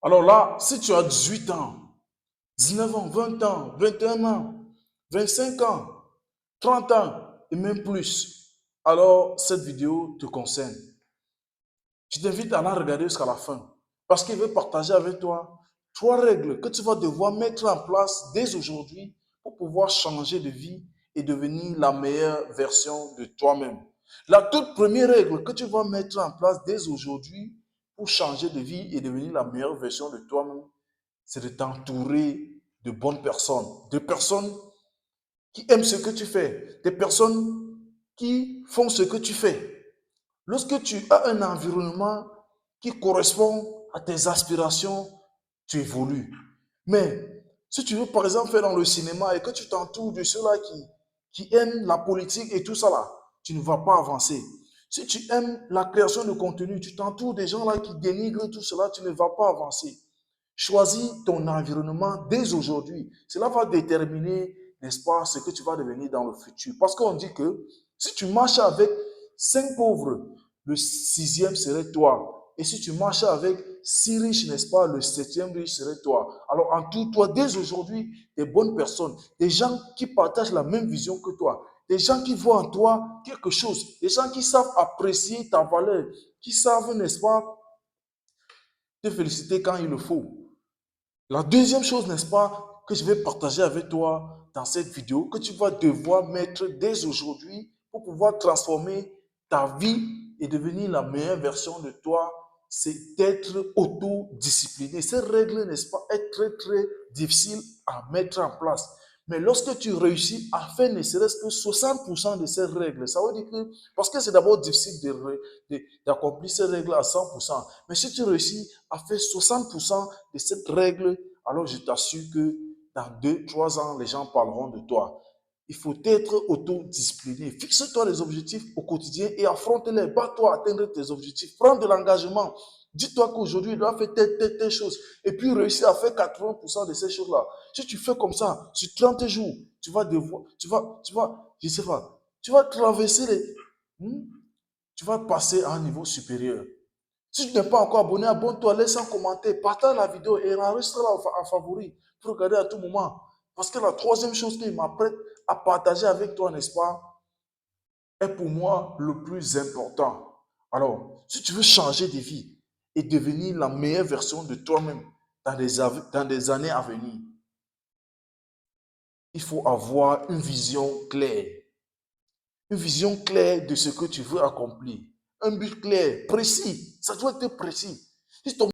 Alors là, si tu as 18 ans, 19 ans, 20 ans, 21 ans, 25 ans, 30 ans et même plus, alors cette vidéo te concerne. Je t'invite à la regarder jusqu'à la fin parce qu'il veut partager avec toi 3 règles que tu vas devoir mettre en place dès aujourd'hui pour pouvoir changer de vie et devenir la meilleure version de toi-même. La toute première règle que tu vas mettre en place dès aujourd'hui pour changer de vie et devenir la meilleure version de toi-même, c'est de t'entourer de bonnes personnes, de personnes qui aiment ce que tu fais, des personnes qui font ce que tu fais. Lorsque tu as un environnement qui correspond à tes aspirations, tu évolues. Mais si tu veux, par exemple, faire dans le cinéma et que tu t'entoures de ceux-là qui aiment la politique et tout ça là, tu ne vas pas avancer. Si tu aimes la création de contenu, tu t'entoures des gens là qui dénigrent tout cela, tu ne vas pas avancer. Choisis ton environnement dès aujourd'hui. Cela va déterminer, n'est-ce pas, ce que tu vas devenir dans le futur. Parce qu'on dit que si tu marches avec 5 pauvres, le sixième serait toi. Et si tu marches avec 6 riches, n'est-ce pas, le septième riche serait toi. Alors entoure-toi dès aujourd'hui des bonnes personnes, des gens qui partagent la même vision que toi, des gens qui voient en toi quelque chose, des gens qui savent apprécier ta valeur, qui savent, n'est-ce pas, te féliciter quand il le faut. La deuxième chose, n'est-ce pas, que je vais partager avec toi dans cette vidéo, que tu vas devoir mettre dès aujourd'hui pour pouvoir transformer ta vie et devenir la meilleure version de toi, c'est d'être autodiscipliné. Ces règles, n'est-ce pas, est très, très difficile à mettre en place. Mais lorsque tu réussis à faire ne serait-ce que 60% de ces règles, ça veut dire que, parce que c'est d'abord difficile d'accomplir ces règles à 100%, mais si tu réussis à faire 60% de cette règle, alors je t'assure que dans 2, 3 ans, les gens parleront de toi. Il faut être autodiscipliné. Fixe-toi des objectifs au quotidien et affronte-les. Bats-toi à atteindre tes objectifs. Prends de l'engagement. Dis-toi qu'aujourd'hui, tu dois faire telle chose. Et puis, réussir à faire 80% de ces choses-là. Si tu fais comme ça, sur 30 jours, tu vas devoir, je sais pas, tu vas traverser tu vas passer à un niveau supérieur. Si tu n'es pas encore abonné, abonne-toi, laisse un commentaire, partage la vidéo et enregistre-la en favori pour regarder à tout moment. Parce que la troisième chose qu'il m'apprête à partager avec toi, n'est-ce pas, est pour moi le plus important. Alors, si tu veux changer de vie et devenir la meilleure version de toi-même dans des années à venir, il faut avoir une vision claire. Une vision claire de ce que tu veux accomplir. Un but clair, précis. Ça doit être précis. Si ton